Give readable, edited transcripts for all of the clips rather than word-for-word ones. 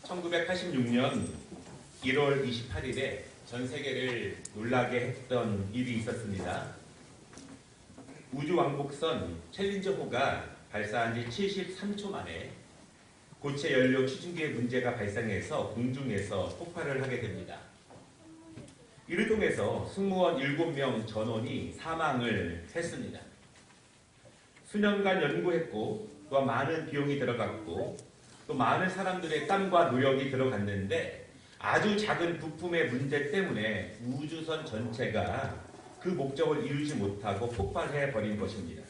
1986년 1월 28일에 전 세계를 놀라게 했던 일이 있었습니다. 우주왕복선 챌린저호가 발사한 지 73초 만에 고체 연료 추진기의 문제가 발생해서 공중에서 폭발을 하게 됩니다. 이를 통해서 승무원 7명 전원이 사망을 했습니다. 수년간 연구했고 또한 많은 비용이 들어갔고 또 많은 사람들의 땀과 노력이 들어갔는데 아주 작은 부품의 문제 때문에 우주선 전체가 그 목적을 이루지 못하고 폭발해 버린 것입니다.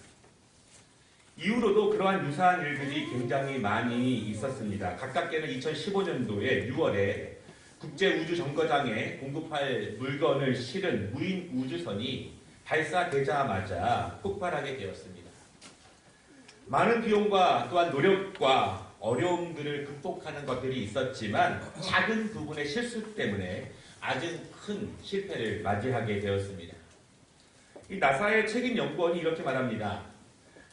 이후로도 그러한 유사한 일들이 굉장히 많이 있었습니다. 가깝게는 2015년도에 6월에 국제우주정거장에 공급할 물건을 실은 무인 우주선이 발사되자마자 폭발하게 되었습니다. 많은 비용과 또한 노력과 어려움들을 극복하는 것들이 있었지만 작은 부분의 실수 때문에 아주 큰 실패를 맞이하게 되었습니다. 이 나사의 책임 연구원이 이렇게 말합니다.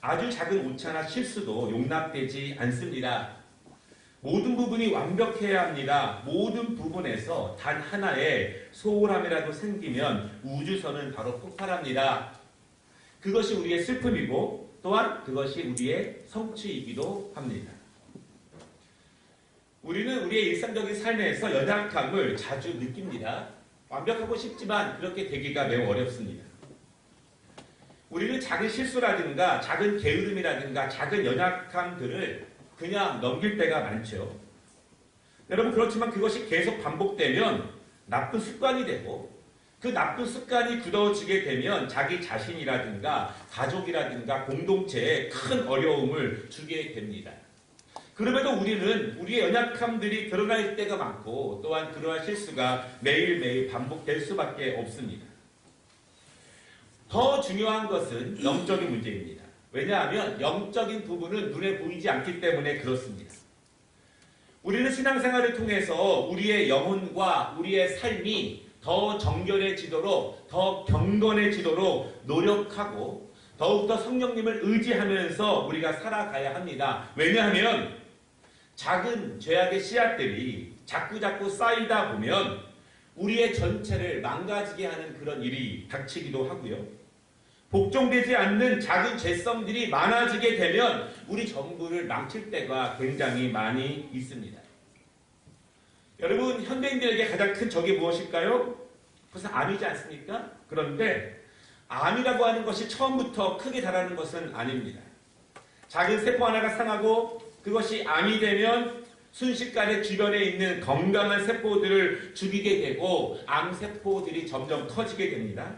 아주 작은 오차나 실수도 용납되지 않습니다. 모든 부분이 완벽해야 합니다. 모든 부분에서 단 하나의 소홀함이라도 생기면 우주선은 바로 폭발합니다. 그것이 우리의 슬픔이고 또한 그것이 우리의 성취이기도 합니다. 우리는 우리의 일상적인 삶에서 연약함을 자주 느낍니다. 완벽하고 싶지만 그렇게 되기가 매우 어렵습니다. 우리는 작은 실수라든가 작은 게으름이라든가 작은 연약함들을 그냥 넘길 때가 많죠. 여러분 그렇지만 그것이 계속 반복되면 나쁜 습관이 되고 그 나쁜 습관이 굳어지게 되면 자기 자신이라든가 가족이라든가 공동체에 큰 어려움을 주게 됩니다. 그럼에도 우리는 우리의 연약함들이 드러날 때가 많고 또한 그러한 실수가 매일매일 반복될 수밖에 없습니다. 더 중요한 것은 영적인 문제입니다. 왜냐하면 영적인 부분은 눈에 보이지 않기 때문에 그렇습니다. 우리는 신앙생활을 통해서 우리의 영혼과 우리의 삶이 더 정결해지도록 더 경건해지도록 노력하고 더욱더 성령님을 의지하면서 우리가 살아가야 합니다. 왜냐하면 작은 죄악의 씨앗들이 자꾸자꾸 쌓이다 보면 우리의 전체를 망가지게 하는 그런 일이 닥치기도 하고요. 복종되지 않는 작은 죄성들이 많아지게 되면 우리 전부를 망칠 때가 굉장히 많이 있습니다. 여러분 현대인들에게 가장 큰 적이 무엇일까요? 그것은 암이지 않습니까? 그런데 암이라고 하는 것이 처음부터 크게 자라는 것은 아닙니다. 작은 세포 하나가 상하고 그것이 암이 되면 순식간에 주변에 있는 건강한 세포들을 죽이게 되고 암세포들이 점점 커지게 됩니다.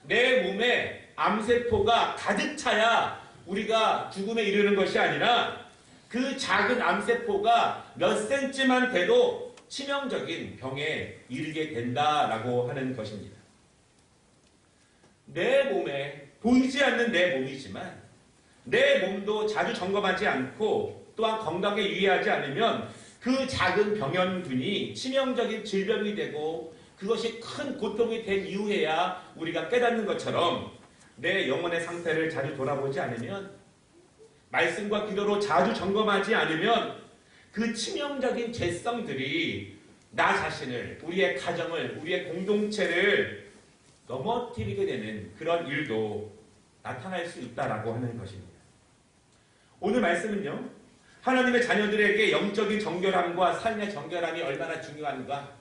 내 몸에 암세포가 가득 차야 우리가 죽음에 이르는 것이 아니라 그 작은 암세포가 몇 센치만 돼도 치명적인 병에 이르게 된다라고 하는 것입니다. 내 몸에 보이지 않는 내 몸이지만 내 몸도 자주 점검하지 않고 또한 건강에 유의하지 않으면 그 작은 병연균이 치명적인 질병이 되고 그것이 큰 고통이 된 이후에야 우리가 깨닫는 것처럼 내 영혼의 상태를 자주 돌아보지 않으면 말씀과 기도로 자주 점검하지 않으면 그 치명적인 죄성들이 나 자신을, 우리의 가정을, 우리의 공동체를 넘어뜨리게 되는 그런 일도 나타날 수 있다라고 하는 것입니다. 오늘 말씀은요, 하나님의 자녀들에게 영적인 정결함과 삶의 정결함이 얼마나 중요한가,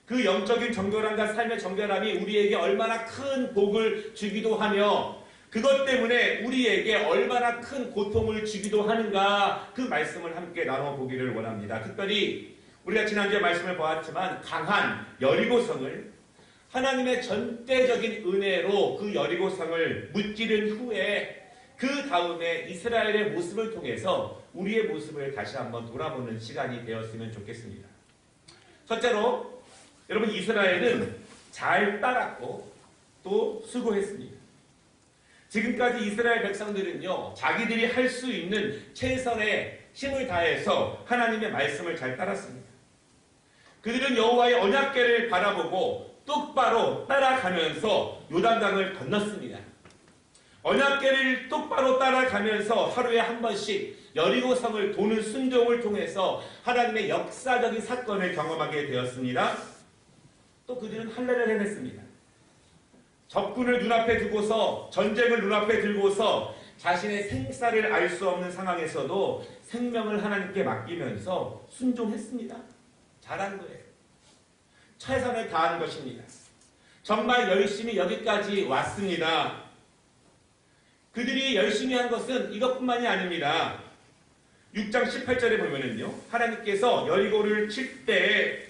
그 영적인 정결함과 삶의 정결함이 우리에게 얼마나 큰 복을 주기도 하며 그것 때문에 우리에게 얼마나 큰 고통을 주기도 하는가, 그 말씀을 함께 나눠보기를 원합니다. 특별히 우리가 지난주에 말씀을 보았지만 강한 여리고성을 하나님의 전대적인 은혜로 그 여리고성을 무찌른 후에 그 다음에 이스라엘의 모습을 통해서 우리의 모습을 다시 한번 돌아보는 시간이 되었으면 좋겠습니다. 첫째로 여러분 이스라엘은 잘 따랐고 또 수고했습니다. 지금까지 이스라엘 백성들은요 자기들이 할 수 있는 최선의 힘을 다해서 하나님의 말씀을 잘 따랐습니다. 그들은 여호와의 언약궤를 바라보고 똑바로 따라가면서 요단강을 건넜습니다. 언약궤를 똑바로 따라가면서 하루에 한 번씩 여리고성을 도는 순종을 통해서 하나님의 역사적인 사건을 경험하게 되었습니다. 또 그들은 할례를 해냈습니다. 적군을 눈앞에 두고서, 전쟁을 눈앞에 들고서 자신의 생사를 알 수 없는 상황에서도 생명을 하나님께 맡기면서 순종했습니다. 잘한 거예요. 최선을 다한 것입니다. 정말 열심히 여기까지 왔습니다. 그들이 열심히 한 것은 이것뿐만이 아닙니다. 6장 18절에 보면은요, 하나님께서 여리고를 칠 때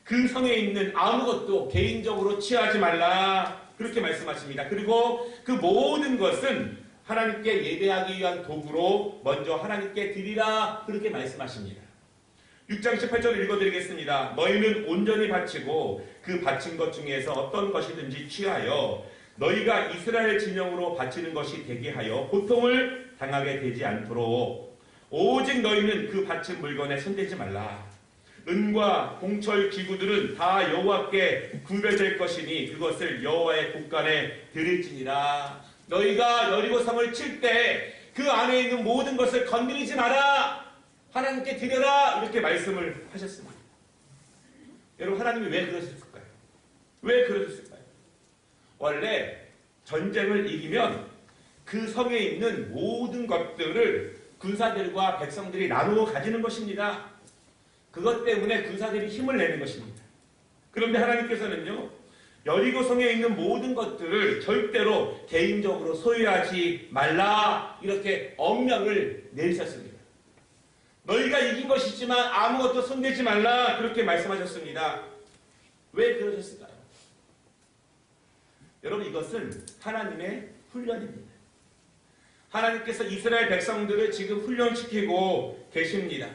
그 성에 있는 아무것도 개인적으로 취하지 말라, 그렇게 말씀하십니다. 그리고 그 모든 것은 하나님께 예배하기 위한 도구로 먼저 하나님께 드리라, 그렇게 말씀하십니다. 6장 18절을 읽어드리겠습니다. 너희는 온전히 바치고 그 바친 것 중에서 어떤 것이든지 취하여 너희가 이스라엘 진영으로 바치는 것이 되게 하여 고통을 당하게 되지 않도록 오직 너희는 그 바친 물건에 손대지 말라. 은과 공철 기구들은 다 여호와께 구별될 것이니 그것을 여호와의 곳간에 드릴지니라. 너희가 여리고성을 칠 때 그 안에 있는 모든 것을 건드리지 마라, 하나님께 드려라, 이렇게 말씀을 하셨습니다. 여러분, 하나님이 왜 그러셨을까요? 왜 그러셨을까요? 원래 전쟁을 이기면 그 성에 있는 모든 것들을 군사들과 백성들이 나누어 가지는 것입니다. 그것 때문에 군사들이 힘을 내는 것입니다. 그런데 하나님께서는요, 여리고성에 있는 모든 것들을 절대로 개인적으로 소유하지 말라, 이렇게 엄명을 내리셨습니다. 너희가 이긴 것이지만 아무것도 손대지 말라, 그렇게 말씀하셨습니다. 왜 그러셨을까요? 여러분, 이것은 하나님의 훈련입니다. 하나님께서 이스라엘 백성들을 지금 훈련시키고 계십니다.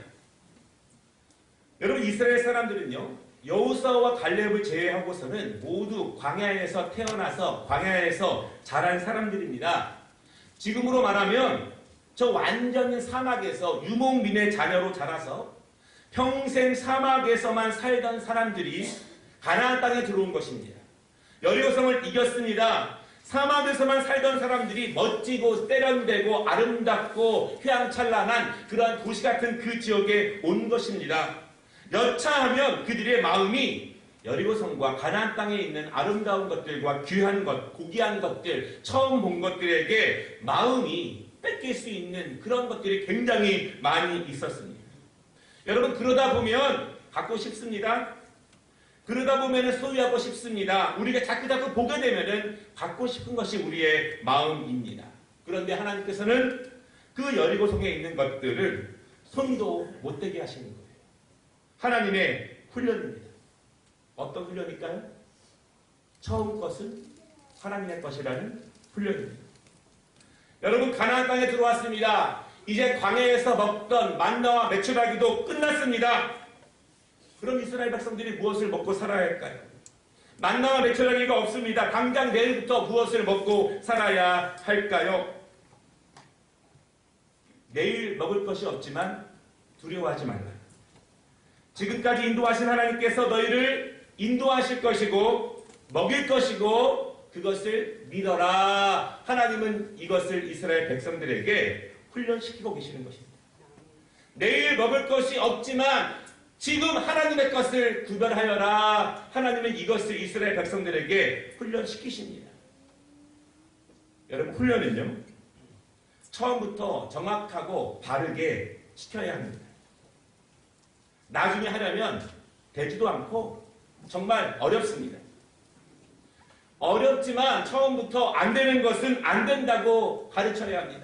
여러분, 이스라엘 사람들은요, 여호수아와 갈렙을 제외하고서는 모두 광야에서 태어나서 광야에서 자란 사람들입니다. 지금으로 말하면 저 완전히 사막에서 유목민의 자녀로 자라서 평생 사막에서만 살던 사람들이 가나안 땅에 들어온 것입니다. 여리고성을 이겼습니다. 사막에서만 살던 사람들이 멋지고 세련되고 아름답고 휘황찬란한 그러한 도시 같은 그 지역에 온 것입니다. 여차하면 그들의 마음이 여리고성과 가나안 땅에 있는 아름다운 것들과 귀한 것, 고귀한 것들, 처음 본 것들에게 마음이 뺏길 수 있는 그런 것들이 굉장히 많이 있었습니다. 여러분, 그러다 보면 갖고 싶습니다. 그러다 보면 소유하고 싶습니다. 우리가 자꾸 보게 되면은 갖고 싶은 것이 우리의 마음입니다. 그런데 하나님께서는 그 여리고성에 있는 것들을 손도 못 대게 하시는 거예요. 하나님의 훈련입니다. 어떤 훈련일까요? 처음 것은 하나님의 것이라는 훈련입니다. 여러분, 가나안 땅에 들어왔습니다. 이제 광야에서 먹던 만나와 메추라기도 끝났습니다. 그럼 이스라엘 백성들이 무엇을 먹고 살아야 할까요? 만나와 메추라기가 없습니다. 당장 내일부터 무엇을 먹고 살아야 할까요? 내일 먹을 것이 없지만 두려워하지 말라. 지금까지 인도하신 하나님께서 너희를 인도하실 것이고 먹일 것이고 그것을 믿어라. 하나님은 이것을 이스라엘 백성들에게 훈련시키고 계시는 것입니다. 내일 먹을 것이 없지만 지금 하나님의 것을 구별하여라. 하나님은 이것을 이스라엘 백성들에게 훈련시키십니다. 여러분, 훈련은요, 처음부터 정확하고 바르게 시켜야 합니다. 나중에 하려면 되지도 않고 정말 어렵습니다. 어렵지만 처음부터 안 되는 것은 안 된다고 가르쳐야 합니다.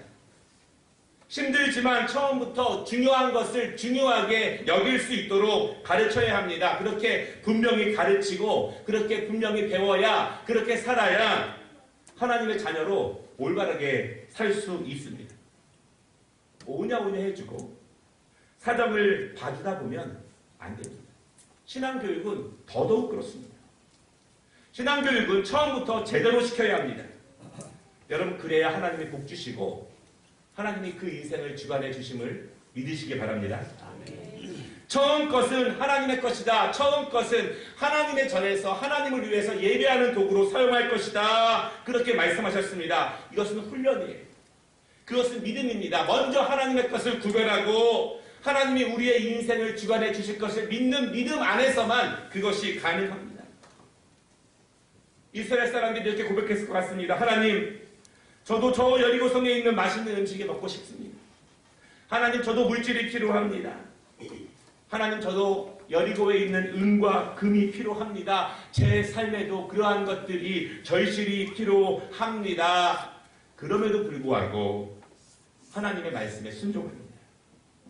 힘들지만 처음부터 중요한 것을 중요하게 여길 수 있도록 가르쳐야 합니다. 그렇게 분명히 가르치고 그렇게 분명히 배워야, 그렇게 살아야 하나님의 자녀로 올바르게 살 수 있습니다. 오냐오냐 해주고 사정을 봐주다 보면 안 됩니다. 신앙교육은 더더욱 그렇습니다. 신앙교육은 처음부터 제대로 시켜야 합니다. 여러분, 그래야 하나님이 복 주시고 하나님이 그 인생을 주관해 주심을 믿으시기 바랍니다. 처음 것은 하나님의 것이다. 처음 것은 하나님의 전에서 하나님을 위해서 예배하는 도구로 사용할 것이다. 그렇게 말씀하셨습니다. 이것은 훈련이에요. 그것은 믿음입니다. 먼저 하나님의 것을 구별하고 하나님이 우리의 인생을 주관해 주실 것을 믿는 믿음 안에서만 그것이 가능합니다. 이스라엘 사람들이 이렇게 고백했을 것 같습니다. 하나님, 저도 저 여리고성에 있는 맛있는 음식이 먹고 싶습니다. 하나님, 저도 물질이 필요합니다. 하나님, 저도 여리고에 있는 은과 금이 필요합니다. 제 삶에도 그러한 것들이 절실히 필요합니다. 그럼에도 불구하고 하나님의 말씀에 순종합니다.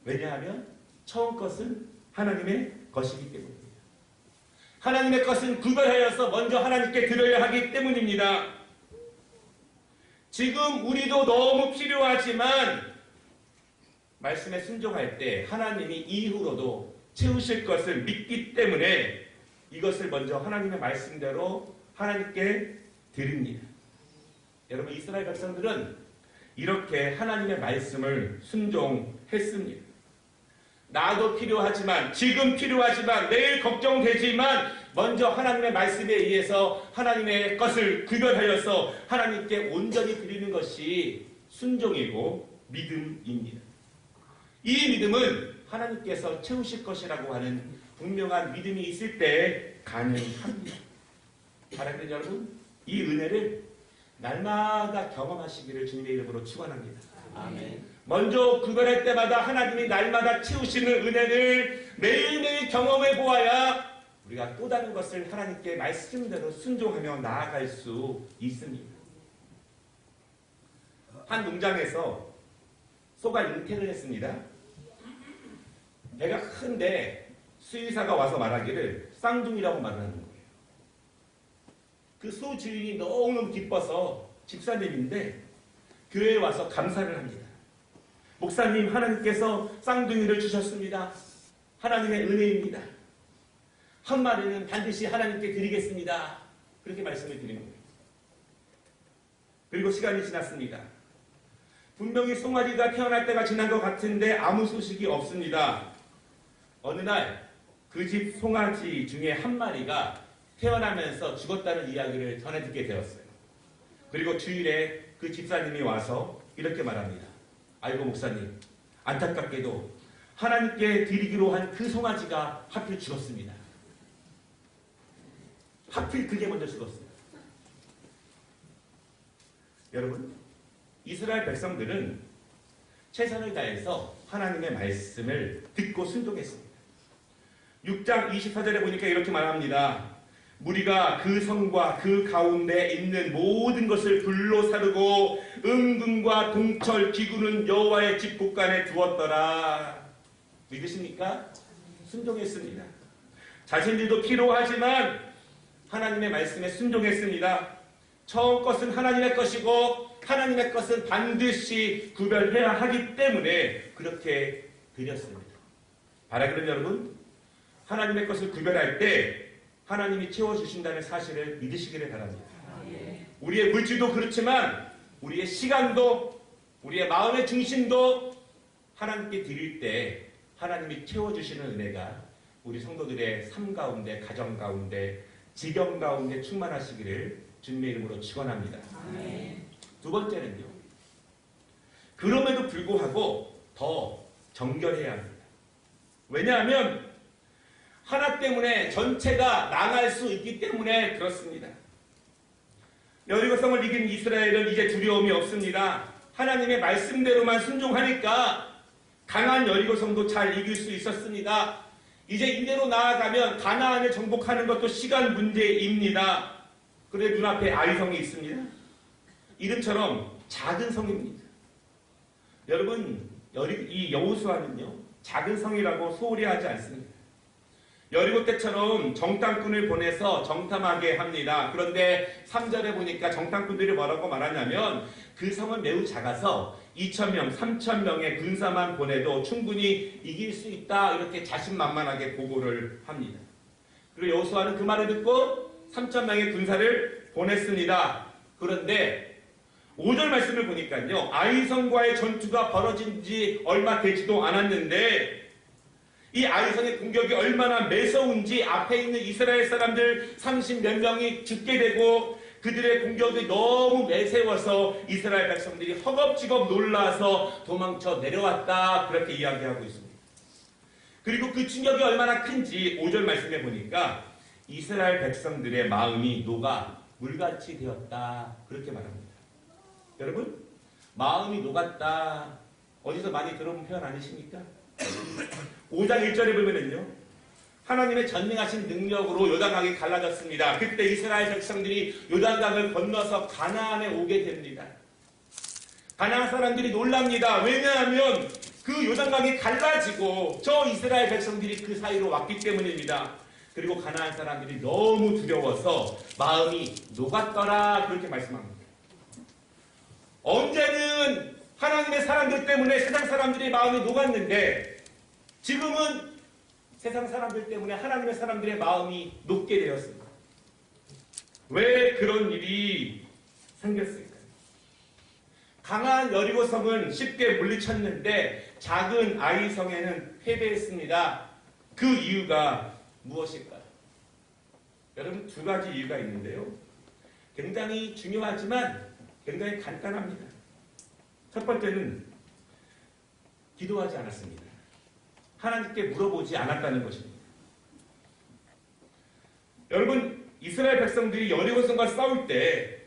왜냐하면 처음 것은 하나님의 것이기 때문입니다. 하나님의 것은 구별하여서 먼저 하나님께 드려야 하기 때문입니다. 지금 우리도 너무 필요하지만 말씀에 순종할 때 하나님이 이후로도 채우실 것을 믿기 때문에 이것을 먼저 하나님의 말씀대로 하나님께 드립니다. 여러분, 이스라엘 백성들은 이렇게 하나님의 말씀을 순종했습니다. 나도 필요하지만, 지금 필요하지만, 내일 걱정되지만 먼저 하나님의 말씀에 의해서 하나님의 것을 구별하여서 하나님께 온전히 드리는 것이 순종이고 믿음입니다. 이 믿음은 하나님께서 채우실 것이라고 하는 분명한 믿음이 있을 때 가능합니다. 사랑하는 여러분, 이 은혜를 날마다 경험하시기를 주님의 이름으로 축원합니다. 아멘. 먼저 구별할 때마다 하나님이 날마다 채우시는 은혜를 매일매일 경험해 보아야 우리가 또 다른 것을 하나님께 말씀대로 순종하며 나아갈 수 있습니다. 한 농장에서 소가 잉태를 했습니다. 배가 큰데 수의사가 와서 말하기를 쌍둥이라고 말을 하는 거예요. 그 소 주인이 너무너무 기뻐서 집사님인데 교회에 와서 감사를 합니다. 목사님, 하나님께서 쌍둥이를 주셨습니다. 하나님의 은혜입니다. 한 마리는 반드시 하나님께 드리겠습니다. 그렇게 말씀을 드리는 거예요. 그리고 시간이 지났습니다. 분명히 송아지가 태어날 때가 지난 것 같은데 아무 소식이 없습니다. 어느 날 그 집 송아지 중에 한 마리가 태어나면서 죽었다는 이야기를 전해 듣게 되었어요. 그리고 주일에 그 집사님이 와서 이렇게 말합니다. 아이고 목사님, 안타깝게도 하나님께 드리기로 한 그 송아지가 하필 죽었습니다. 하필 그게 먼저 죽었어요. 여러분, 이스라엘 백성들은 최선을 다해서 하나님의 말씀을 듣고 순종했습니다. 6장 24절에 보니까 이렇게 말합니다. 무리가 그 성과 그 가운데 있는 모든 것을 불로 사르고 은금과 동철 기구는 여호와의 집 곳간에 두었더라. 믿으십니까? 순종했습니다. 자신들도 필요하지만 하나님의 말씀에 순종했습니다. 처음 것은 하나님의 것이고 하나님의 것은 반드시 구별해야 하기 때문에 그렇게 드렸습니다. 바라기를 여러분, 하나님의 것을 구별할 때 하나님이 채워주신다는 사실을 믿으시기를 바랍니다. 우리의 물질도 그렇지만 우리의 시간도 우리의 마음의 중심도 하나님께 드릴 때 하나님이 채워주시는 은혜가 우리 성도들의 삶 가운데, 가정 가운데, 지경 가운데 충만하시기를 주님의 이름으로 축원합니다. 두 번째는요, 그럼에도 불구하고 더 정결해야 합니다. 왜냐하면 하나 때문에 전체가 망할 수 있기 때문에 그렇습니다. 여리고성을 이긴 이스라엘은 이제 두려움이 없습니다. 하나님의 말씀대로만 순종하니까 강한 여리고성도 잘 이길 수 있었습니다. 이제 이대로 나아가면 가나안을 정복하는 것도 시간 문제입니다. 그런데 눈앞에 아이성이 있습니다. 이름처럼 작은 성입니다. 여러분, 이 여호수아는요, 작은 성이라고 소홀히 하지 않습니다. 여리고 때처럼 정탐꾼을 보내서 정탐하게 합니다. 그런데 3절에 보니까 정탐꾼들이 뭐라고 말하냐면 그 성은 매우 작아서 2,000명, 3,000명의 군사만 보내도 충분히 이길 수 있다, 이렇게 자신만만하게 보고를 합니다. 그리고 여호수아는 그 말을 듣고 3,000명의 군사를 보냈습니다. 그런데 5절 말씀을 보니까요, 아이성과의 전투가 벌어진 지 얼마 되지도 않았는데 이 아이성의 공격이 얼마나 매서운지 앞에 있는 이스라엘 사람들 30몇 명이 죽게 되고 그들의 공격이 너무 매서워서 이스라엘 백성들이 허겁지겁 놀라서 도망쳐 내려왔다. 그렇게 이야기하고 있습니다. 그리고 그 충격이 얼마나 큰지 5절 말씀해 보니까 이스라엘 백성들의 마음이 녹아 물같이 되었다. 그렇게 말합니다. 여러분, 마음이 녹았다. 어디서 많이 들어본 표현 아니십니까? 5장 1절에 보면은요. 하나님의 전능하신 능력으로 요단강이 갈라졌습니다. 그때 이스라엘 백성들이 요단강을 건너서 가나안에 오게 됩니다. 가나안 사람들이 놀랍니다. 왜냐하면 그 요단강이 갈라지고 저 이스라엘 백성들이 그 사이로 왔기 때문입니다. 그리고 가나안 사람들이 너무 두려워서 마음이 녹았더라. 그렇게 말씀합니다. 언제는 하나님의 사람들 때문에 세상 사람들의 마음이 녹았는데 지금은 세상 사람들 때문에 하나님의 사람들의 마음이 녹게 되었습니다. 왜 그런 일이 생겼을까요? 강한 여리고성은 쉽게 물리쳤는데 작은 아이성에는 패배했습니다. 그 이유가 무엇일까요? 여러분, 두 가지 이유가 있는데요. 굉장히 중요하지만 굉장히 간단합니다. 첫 번째는 기도하지 않았습니다. 하나님께 물어보지 않았다는 것입니다. 여러분, 이스라엘 백성들이 여리고성과 싸울 때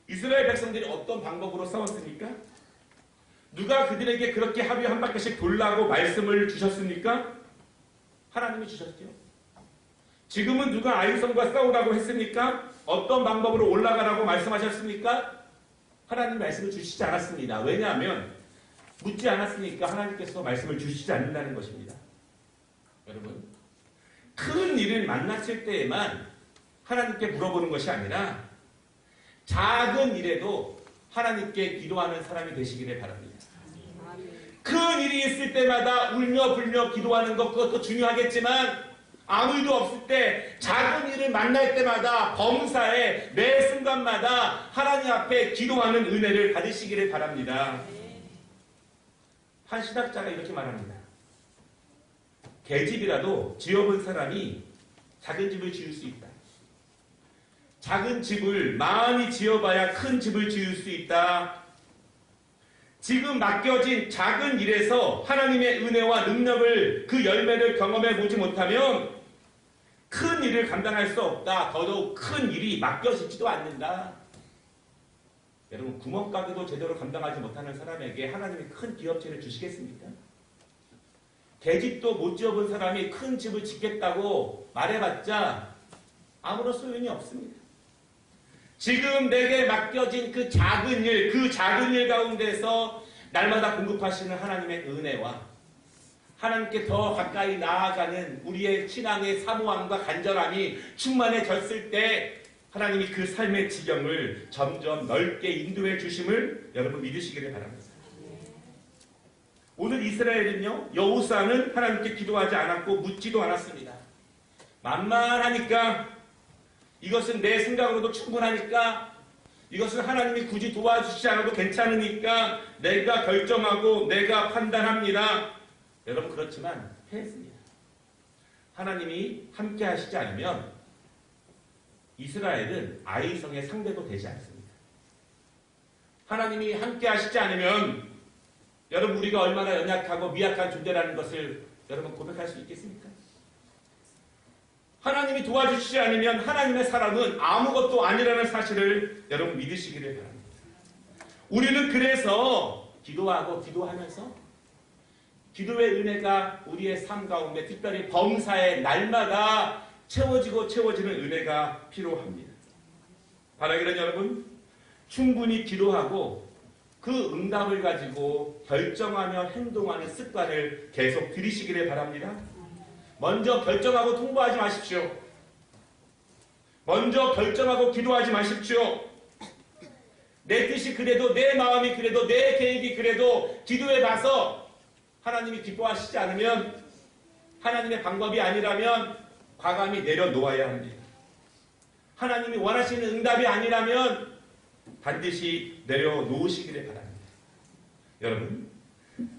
이스라엘 백성들이 어떤 방법으로 싸웠습니까? 누가 그들에게 그렇게 하루에 한 바퀴씩 돌라고 말씀을 주셨습니까? 하나님이 주셨죠. 지금은 누가 아이성과 싸우라고 했습니까? 어떤 방법으로 올라가라고 말씀하셨습니까? 하나님 말씀을 주시지 않았습니다. 왜냐하면 묻지 않았으니까 하나님께서 말씀을 주시지 않는다는 것입니다. 여러분, 큰 일을 만났을 때에만 하나님께 물어보는 것이 아니라 작은 일에도 하나님께 기도하는 사람이 되시기를 바랍니다. 큰 일이 있을 때마다 울며 불며 기도하는 것, 그것도 중요하겠지만 아무 일도 없을 때 작은 일을 만날 때마다 범사에 매 순간마다 하나님 앞에 기도하는 은혜를 받으시기를 바랍니다. 한 신학자가 이렇게 말합니다. 개집이라도 지어본 사람이 작은 집을 지을 수 있다. 작은 집을 많이 지어봐야 큰 집을 지을 수 있다. 지금 맡겨진 작은 일에서 하나님의 은혜와 능력을, 그 열매를 경험해 보지 못하면 큰 일을 감당할 수 없다. 더더욱 큰 일이 맡겨지지도 않는다. 여러분, 구멍가게도 제대로 감당하지 못하는 사람에게 하나님이 큰 기업체를 주시겠습니까? 개집도 못 지어본 사람이 큰 집을 짓겠다고 말해봤자 아무런 소용이 없습니다. 지금 내게 맡겨진 그 작은 일 가운데서 날마다 공급하시는 하나님의 은혜와 하나님께 더 가까이 나아가는 우리의 신앙의 사모함과 간절함이 충만해졌을 때 하나님이 그 삶의 지경을 점점 넓게 인도해 주심을 여러분 믿으시기를 바랍니다. 오늘 이스라엘은요, 여호수아는 하나님께 기도하지 않았고 묻지도 않았습니다. 만만하니까, 이것은 내 생각으로도 충분하니까, 이것은 하나님이 굳이 도와주시지 않아도 괜찮으니까 내가 결정하고 내가 판단합니다. 여러분, 그렇지만 패했습니다. 하나님이 함께 하시지 않으면 이스라엘은 아이성의 상대도 되지 않습니다. 하나님이 함께 하시지 않으면 여러분, 우리가 얼마나 연약하고 미약한 존재라는 것을 여러분 고백할 수 있겠습니까? 하나님이 도와주시지 않으면 하나님의 사람은 아무것도 아니라는 사실을 여러분 믿으시기를 바랍니다. 우리는 그래서 기도하고 기도하면서 기도의 은혜가 우리의 삶 가운데, 특별히 범사에 날마다 채워지고 채워지는 은혜가 필요합니다. 바라기는 여러분, 충분히 기도하고 그 응답을 가지고 결정하며 행동하는 습관을 계속 들이시기를 바랍니다. 먼저 결정하고 통보하지 마십시오. 먼저 결정하고 기도하지 마십시오. 내 뜻이 그래도, 내 마음이 그래도, 내 계획이 그래도 기도해 봐서 하나님이 기뻐하시지 않으면, 하나님의 방법이 아니라면 과감히 내려놓아야 합니다. 하나님이 원하시는 응답이 아니라면 반드시 내려놓으시기를 바랍니다. 여러분,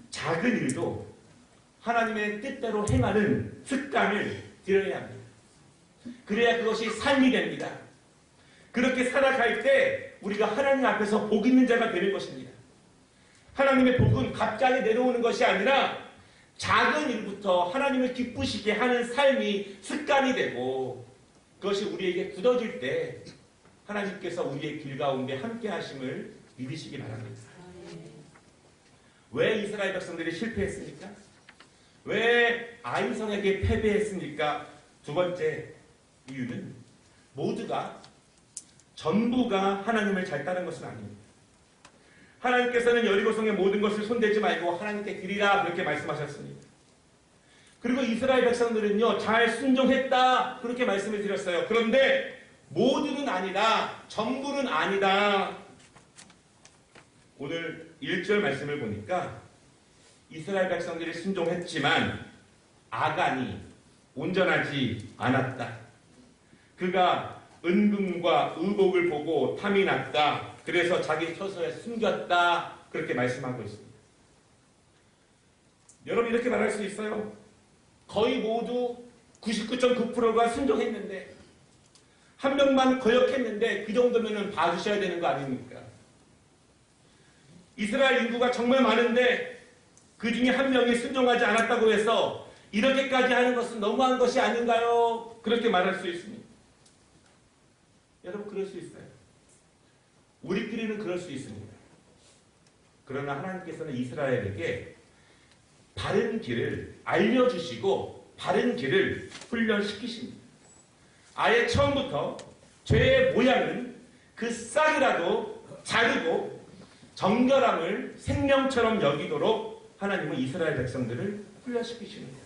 작은 일도 하나님의 뜻대로 행하는 습관을 들여야 합니다. 그래야 그것이 삶이 됩니다. 그렇게 살아갈 때 우리가 하나님 앞에서 복 있는 자가 되는 것입니다. 하나님의 복은 갑자기 내려오는 것이 아니라 작은 일부터 하나님을 기쁘시게 하는 삶이 습관이 되고 그것이 우리에게 굳어질 때 하나님께서 우리의 길 가운데 함께 하심을 믿으시기 바랍니다. 왜 이스라엘 백성들이 실패했습니까? 왜 아이성에게 패배했습니까? 두 번째 이유는 모두가 전부가 하나님을 잘 따른 것은 아닙니다. 하나님께서는 여리고성의 모든 것을 손대지 말고 하나님께 드리라 그렇게 말씀하셨습니다. 그리고 이스라엘 백성들은요 잘 순종했다 그렇게 말씀을 드렸어요. 그런데 모두는 아니다, 전부는 아니다. 오늘 1절 말씀을 보니까 이스라엘 백성들이 순종했지만 아간이 온전하지 않았다. 그가 은금과 의복을 보고 탐이 났다. 그래서 자기 처소에 숨겼다. 그렇게 말씀하고 있습니다. 여러분 이렇게 말할 수 있어요. 거의 모두 99.9%가 순종했는데 한 명만 거역했는데 그 정도면 봐주셔야 되는 거 아닙니까? 이스라엘 인구가 정말 많은데 그 중에 한 명이 순종하지 않았다고 해서 이렇게까지 하는 것은 너무한 것이 아닌가요? 그렇게 말할 수 있습니다. 여러분 그럴 수 있어요. 우리끼리는 그럴 수 있습니다. 그러나 하나님께서는 이스라엘에게 바른 길을 알려주시고 바른 길을 훈련시키십니다. 아예 처음부터 죄의 모양은 그 싹이라도 자르고 정결함을 생명처럼 여기도록 하나님은 이스라엘 백성들을 훈련시키십니다.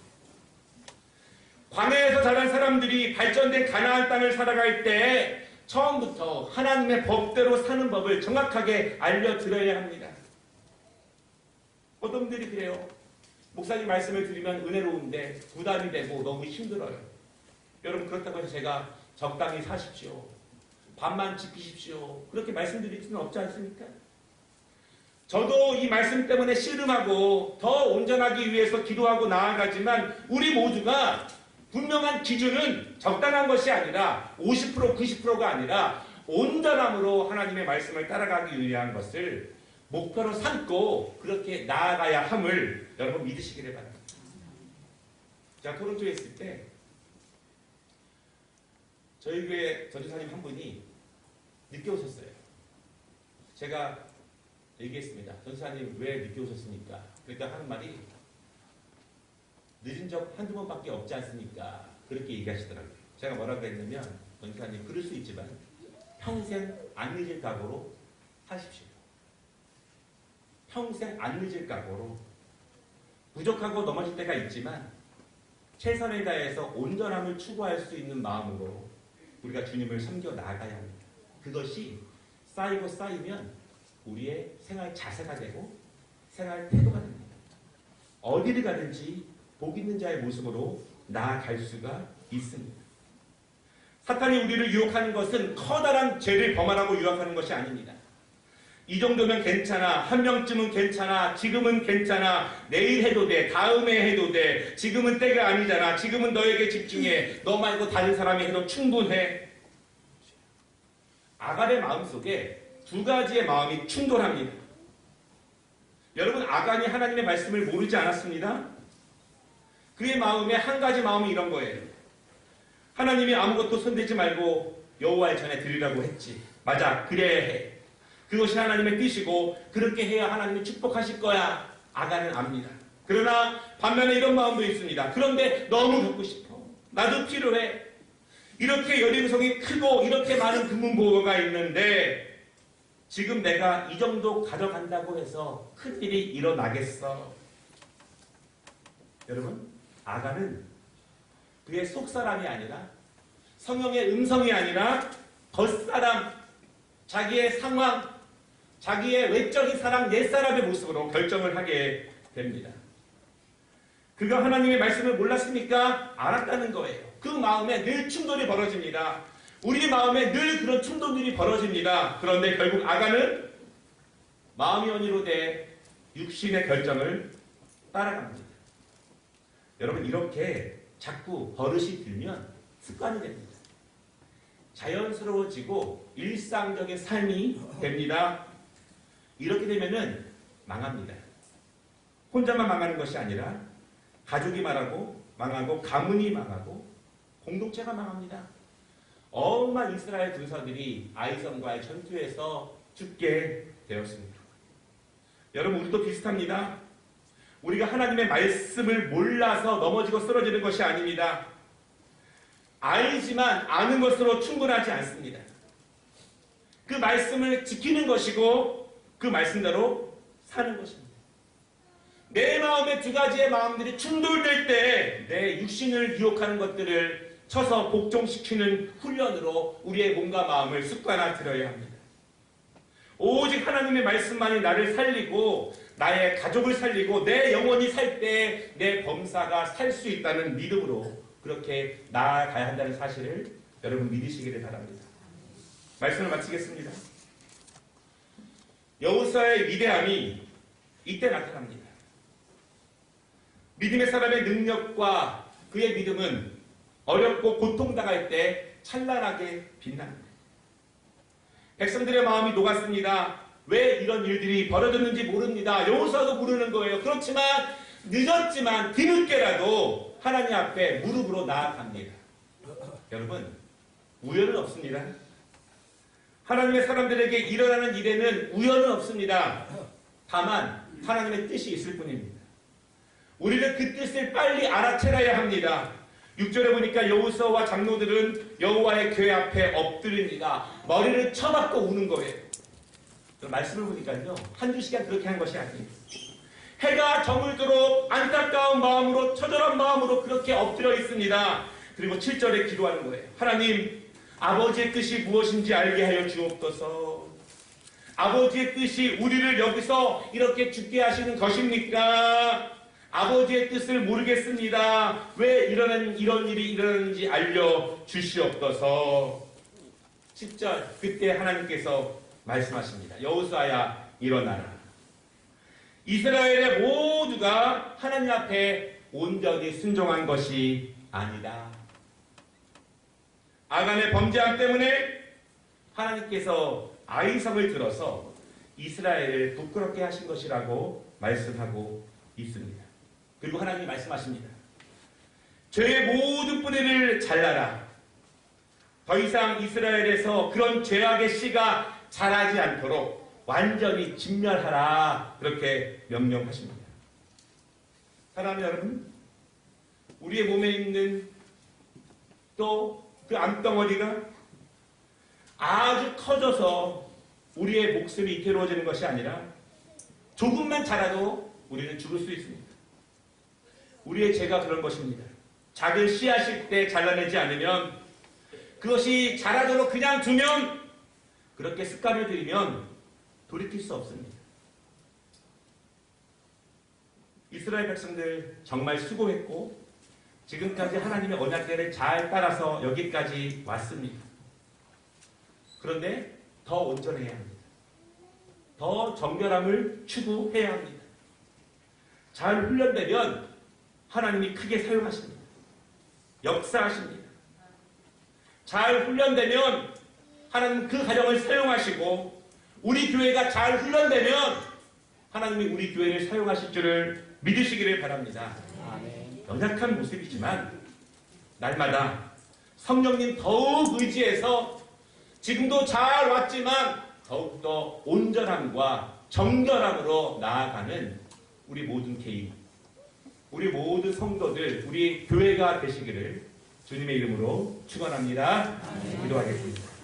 광야에서 자란 사람들이 발전된 가나안 땅을 살아갈 때 처음부터 하나님의 법대로 사는 법을 정확하게 알려드려야 합니다. 어떤 분들이 그래요. 목사님 말씀을 드리면 은혜로운데 부담이 되고 너무 힘들어요. 여러분 그렇다고 해서 제가 적당히 사십시오. 밥만 지키십시오. 그렇게 말씀드릴 수는 없지 않습니까? 저도 이 말씀 때문에 씨름하고 더 온전하기 위해서 기도하고 나아가지만 우리 모두가 분명한 기준은 적당한 것이 아니라 50% 90%가 아니라 온전함으로 하나님의 말씀을 따라가기 위한 것을 목표로 삼고 그렇게 나아가야 함을 여러분 믿으시기를 바랍니다. 제가 토론토에 있을 때 저희 교회 전도사님 한 분이 늦게 오셨어요. 제가 얘기했습니다. 전도사님 왜 늦게 오셨습니까? 그러니까 하는 말이 늦은 적 한두 번밖에 없지 않습니까? 그렇게 얘기하시더라고요. 제가 뭐라고 했냐면 전도사님 그럴 수 있지만 평생 안 늦을 각오로 하십시오. 평생 안 늦을 각오로 부족하고 넘어질 때가 있지만 최선을 다해서 온전함을 추구할 수 있는 마음으로 우리가 주님을 섬겨 나아가야 합니다. 그것이 쌓이고 쌓이면 우리의 생활 자세가 되고 생활 태도가 됩니다. 어디를 가든지 복 있는 자의 모습으로 나아갈 수가 있습니다. 사탄이 우리를 유혹하는 것은 커다란 죄를 범하라고 유혹하는 것이 아닙니다. 이 정도면 괜찮아, 한 명쯤은 괜찮아, 지금은 괜찮아, 내일 해도 돼, 다음에 해도 돼, 지금은 때가 아니잖아, 지금은 너에게 집중해, 너 말고 다른 사람이 해도 충분해. 아간의 마음속에 두 가지의 마음이 충돌합니다. 여러분 아간이 하나님의 말씀을 모르지 않았습니다. 그의 마음에 한 가지 마음이 이런 거예요. 하나님이 아무것도 손대지 말고 여호와의 전에 드리라고 했지. 맞아, 그래야 해. 그것이 하나님의 뜻이고 그렇게 해야 하나님이 축복하실 거야. 아간은 압니다. 그러나 반면에 이런 마음도 있습니다. 그런데 너무 갖고 싶어. 나도 필요해. 이렇게 여리고성이 크고 이렇게 많은 금은보화가 있는데 지금 내가 이 정도 가져간다고 해서 큰일이 일어나겠어. 여러분 아간은 그의 속사람이 아니라 성령의 음성이 아니라 겉사람, 자기의 상황, 자기의 외적인 사람, 옛사람의 모습으로 결정을 하게 됩니다. 그가 하나님의 말씀을 몰랐습니까? 알았다는 거예요. 그 마음에 늘 충돌이 벌어집니다. 우리 마음에 늘 그런 충돌들이 벌어집니다. 그런데 결국 아간은 마음이 언니로 돼 육신의 결정을 따라갑니다. 여러분 이렇게 자꾸 버릇이 들면 습관이 됩니다. 자연스러워지고 일상적인 삶이 됩니다. 이렇게 되면은 망합니다. 혼자만 망하는 것이 아니라 가족이 망하고 가문이 망하고 공동체가 망합니다. 어마어마한 이스라엘 군사들이 아이성과의 전투에서 죽게 되었습니다. 여러분 우리도 비슷합니다. 우리가 하나님의 말씀을 몰라서 넘어지고 쓰러지는 것이 아닙니다. 알지만 아는 것으로 충분하지 않습니다. 그 말씀을 지키는 것이고 그 말씀대로 사는 것입니다. 내 마음에 두 가지의 마음들이 충돌될 때 내 육신을 유혹하는 것들을 쳐서 복종시키는 훈련으로 우리의 몸과 마음을 습관화들여야 합니다. 오직 하나님의 말씀만이 나를 살리고 나의 가족을 살리고 내 영혼이 살 때 내 범사가 살 수 있다는 믿음으로 그렇게 나아가야 한다는 사실을 여러분 믿으시기를 바랍니다. 말씀을 마치겠습니다. 여호수아의 위대함이 이때 나타납니다. 믿음의 사람의 능력과 그의 믿음은 어렵고 고통당할 때 찬란하게 빛납니다. 백성들의 마음이 녹았습니다. 왜 이런 일들이 벌어졌는지 모릅니다. 여호수아도 모르는 거예요. 그렇지만 늦었지만 뒤늦게라도 하나님 앞에 무릎으로 나아갑니다. 여러분 우연은 없습니다. 하나님의 사람들에게 일어나는 일에는 우연은 없습니다. 다만 하나님의 뜻이 있을 뿐입니다. 우리는 그 뜻을 빨리 알아채려야 합니다. 6절에 보니까 여호수아와 장로들은 여호와의 궤 앞에 엎드립니다. 머리를 쳐박고 우는 거예요. 말씀을 보니까요. 한두 시간 그렇게 한 것이 아니에요. 해가 저물도록 안타까운 마음으로 처절한 마음으로 그렇게 엎드려 있습니다. 그리고 7절에 기도하는 거예요. 하나님 아버지의 뜻이 무엇인지 알게 하여 주옵소서. 아버지의 뜻이 우리를 여기서 이렇게 죽게 하시는 것입니까? 아버지의 뜻을 모르겠습니다. 왜 이런 일이 일어나는지 알려주시옵소서. 10절 그때 하나님께서 말씀하십니다. 여호수아야 일어나라. 이스라엘의 모두가 하나님 앞에 온전히 순종한 것이 아니다. 아간의 범죄함 때문에 하나님께서 아이성을 들어서 이스라엘을 부끄럽게 하신 것이라고 말씀하고 있습니다. 그리고 하나님이 말씀하십니다. 죄의 모든 뿌리를 잘라라. 더 이상 이스라엘에서 그런 죄악의 씨가 자라지 않도록 완전히 진멸하라. 그렇게 명령하십니다. 사랑하는 여러분, 우리의 몸에 있는 또 그 암덩어리가 아주 커져서 우리의 목숨이 이태로워지는 것이 아니라 조금만 자라도 우리는 죽을 수 있습니다. 우리의 죄가 그런 것입니다. 작은 씨앗일 때 잘라내지 않으면 그것이 자라도록 그냥 두면 그렇게 습관을 들이면 돌이킬 수 없습니다. 이스라엘 백성들 정말 수고했고 지금까지 하나님의 언약궤를 잘 따라서 여기까지 왔습니다. 그런데 더 온전해야 합니다. 더 정결함을 추구해야 합니다. 잘 훈련되면 하나님이 크게 사용하십니다. 역사하십니다. 잘 훈련되면 하나님 그 가정을 사용하시고 우리 교회가 잘 훈련되면 하나님이 우리 교회를 사용하실 줄을 믿으시기를 바랍니다. 연약한 모습이지만 날마다 성령님 더욱 의지해서 지금도 잘 왔지만 더욱더 온전함과 정결함으로 나아가는 우리 모든 개인, 우리 모든 성도들, 우리 교회가 되시기를 주님의 이름으로 축원합니다. 기도하겠습니다.